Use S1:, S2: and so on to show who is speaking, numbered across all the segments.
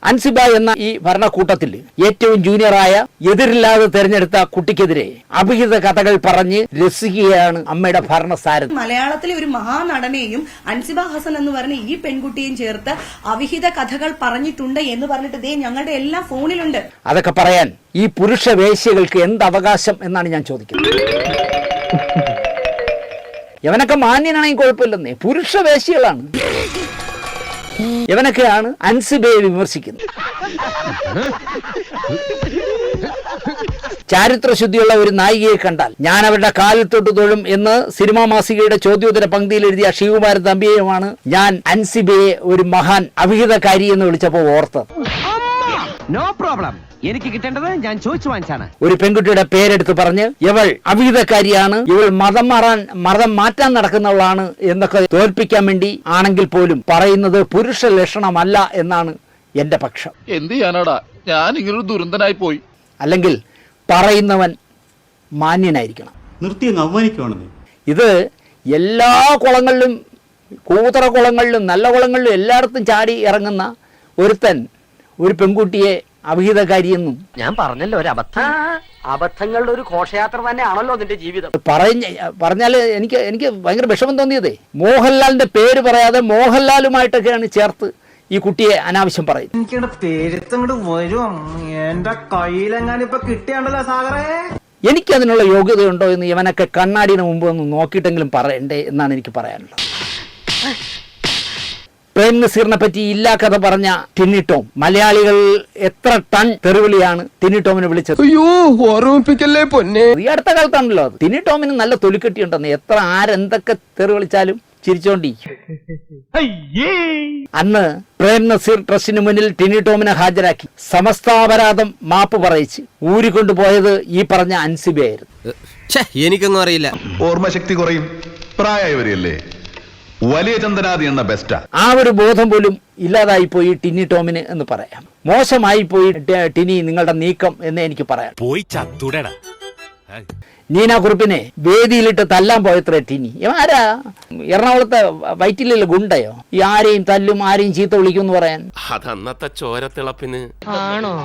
S1: അൻസിബ എന്ന ഈ ഭരണക്കൂട്ടത്തിൽ ഏറ്റവും ജൂനിയറായ എതിരില്ലാതെ തെരഞ്ഞെടുത്ത കുട്ടിക്കെതിരെ അഭിഹിത കഥകൾ പറഞ്ഞ് രസിക്കുകയാണ് അമ്മയുടെ ഭരണസാരഥി.
S2: മലയാളത്തിലെ ഒരു മഹാനടനെയും അൻസിബ ഹസൻ എന്ന് പറഞ്ഞ ഈ പെൺകുട്ടിയും ചേർത്ത് അവിഹിത കഥകൾ പറഞ്ഞിട്ടുണ്ട് എന്ന് പറഞ്ഞിട്ട് ദേ ഞങ്ങളുടെ എല്ലാം ഫോണിലുണ്ട്.
S1: അതൊക്കെ പറയാൻ ഈ പുരുഷ വേശ്യകൾക്ക് എന്ത് അവകാശം എന്നാണ് ഞാൻ ചോദിക്കുന്നത്. ഇവനൊക്കെ മാന്യനാണെങ്കിൽ കുഴപ്പമില്ലെന്നേ, പുരുഷ വേശ്യകളാണ്. ഇവനൊക്കെയാണ് അൻസിബയെ വിമർശിക്കുന്നത്. ചാരിത്രശുദ്ധിയുള്ള ഒരു നായികയെ കണ്ടാൽ ഞാൻ അവരുടെ കാലിൽ തൊട്ട് തൊഴും എന്ന് സിനിമാ മാസികയുടെ ചോദ്യോത്തര പങ്ക്തിയിൽ എഴുതിയ ശ്രീകുമാരൻ തമ്പിയുമാണ് ഞാൻ അൻസിബയെ ഒരു മഹാൻ അവിഹിതക്കാരി എന്ന് വിളിച്ചപ്പോൾ ഓർത്തത്.
S3: നോ പ്രോബ്ലം, എനിക്ക് കിട്ടേണ്ടത് ഞാൻ ചോദിച്ചു വാങ്ങിച്ചാണ്.
S1: ഒരു പെൺകുട്ടിയുടെ പേരെടുത്ത് പറഞ്ഞ് ഇവൾ അവിഹിതക്കാരിയാണ്, ഇവൾ മതം മാറ്റാൻ നടക്കുന്നവളാണ് എന്നൊക്കെ തോൽപ്പിക്കാൻ വേണ്ടി ആണെങ്കിൽ പോലും പറയുന്നത് പുരുഷ ലക്ഷണമല്ല എന്നാണ് എന്റെ പക്ഷം.
S4: എന്ത് ചെയ്യാനാടാ, ഞാൻ ഇങ്ങനൊരു ദുരന്തനായി പോയി.
S1: അല്ലെങ്കിൽ പറയുന്നവൻ മാന്യനായിരിക്കണം.
S5: നിർത്തിയങ്ങ് അവമാനിക്കുവാണെന്ന്.
S1: ഇത് എല്ലാ കുളങ്ങളിലും, കൂതറ കുളങ്ങളിലും നല്ല കുളങ്ങളിലും എല്ലായിടത്തും ചാടി ഇറങ്ങുന്ന ഒരുത്തൻ ഒരു പെൺകുട്ടിയെ അവിഹിതകാരിയെന്നും
S3: ഞാൻ പറഞ്ഞല്ലോ, ഒരു അബദ്ധങ്ങളുടെ ഒരു ഘോഷയാത്ര തന്നെയാണല്ലോ നിന്റെ ജീവിതം.
S1: പറഞ്ഞാൽ എനിക്ക് ഭയങ്കര വിഷമം തോന്നിയതേ, മോഹൻലാലിന്റെ പേര് പറയാതെ മോഹൻലാലുമായിട്ടൊക്കെയാണ് ചേർത്ത് ഈ കുട്ടിയെ അനാവശ്യം പറയുന്നത്. എനിക്കതിനുള്ള യോഗ്യതയുണ്ടോ എന്ന് ഇവനൊക്കെ കണ്ണാടിന് മുമ്പ് ഒന്ന് നോക്കിയിട്ടെങ്കിലും പറയണ്ടേ എന്നാണ് എനിക്ക് പറയാനുള്ളത്. പ്രേം നസീറിനെ പറ്റി ഇല്ലാ കഥ പറഞ്ഞ ടിനി ടോം, മലയാളികൾ എത്ര ടൺ തെറിവിളിയാണ് ടിനി ടോമിനെ വിളിച്ചത്. ഈ അടുത്ത കാലത്താണല്ലോ അത്. ടിനി ടോമിന് നല്ല തൊലിക്കെട്ടിയുണ്ടെന്ന്, എത്ര ആരെന്തൊക്കെ തെറി വിളിച്ചാലും ചിരിച്ചോണ്ടി. അന്ന് പ്രേം നസീർ ട്രസ്റ്റിന് മുന്നിൽ ടിനി ടോമിനെ ഹാജരാക്കി സമസ്താപരാധം മാപ്പ് പറയിച്ച് ഊരിക്കൊണ്ടുപോയത് ഈ പറഞ്ഞ അൻസിബയായിരുന്നു.
S6: എനിക്കൊന്നും അറിയില്ല.
S7: ഓർമ്മശക്തി കുറയും, പ്രായമായവരല്ലേ. വലിയ ചന്ദനാദി എണ്ണ ബെസ്റ്റാ.
S1: ആ ഒരു ബോധം പോലും ഇല്ലാതായി പോയി ടിനി ടോമിന് എന്ന് പറയാം. മോശമായി പോയി ടിനി നിങ്ങളുടെ നീക്കം എന്ന് എനിക്ക് പറയാം. നീന കുറുപ്പിനെ വേദിയിലിട്ട് തല്ലാൻ പോയത്രേ ടിനി. ആരാ എറണാകുളത്തെ വൈറ്റിലുള്ള ഗുണ്ടയോ ഈ ആരെയും തല്ലും ആരെയും ചീത്ത വിളിക്കും എന്ന് പറയാൻ?
S6: അതന്നത്തെ ചോരത്തിളപ്പിന്
S1: ആണോ?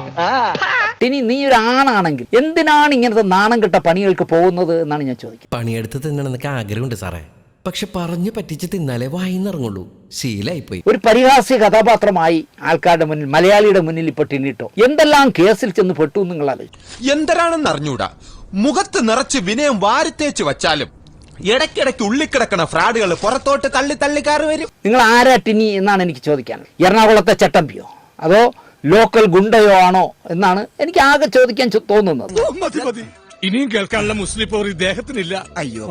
S1: ടിനി, നീ ഒരു ആണാണെങ്കിൽ എന്തിനാണ് ഇങ്ങനത്തെ നാണം കെട്ട പണികൾക്ക് പോകുന്നത് എന്നാണ് ഞാൻ ചോദിക്കുന്നത്.
S8: പണിയെടുത്ത് തിന്നണമെന്നൊക്കെ ആഗ്രഹമുണ്ട് സാറേ, പക്ഷെ പറഞ്ഞു പറ്റിച്ച് തിന്നാലേ വായിന്നിറങ്ങുള്ളൂ. ശീലായിപ്പോയി.
S1: ഒരു പരിഹാസ്യ കഥാപാത്രമായി ആൾക്കാരുടെ മുന്നിൽ, മലയാളിയുടെ മുന്നിൽ ഇപ്പൊ ടിനിട്ടോ എന്തെല്ലാം കേസിൽ ചെന്ന് പെട്ടു നിങ്ങളത്
S9: എന്തരാണെന്ന് അറിഞ്ഞൂടാ. മുഖത്ത് നിറച്ച് വിനയം വാരിത്തേച്ച് വച്ചാലും ഇടയ്ക്കിടയ്ക്ക് ഉള്ളിക്കിടക്കണ ഫ്രാഡുകൾ പുറത്തോട്ട് തള്ളി കയറി വരും.
S1: നിങ്ങൾ ആരാ ടിനി എന്നാണ് എനിക്ക് ചോദിക്കാനുള്ളത്. എറണാകുളത്തെ ചട്ടമ്പിയോ അതോ ലോക്കൽ ഗുണ്ടയോ ആണോ എന്നാണ് എനിക്ക് ആകെ ചോദിക്കാൻ തോന്നുന്നത്.
S9: ഇനിയും കേൾക്കാനുള്ള മുസ്ലിം പോർ ഇദ്ദേഹത്തിനില്ല. അയ്യോ.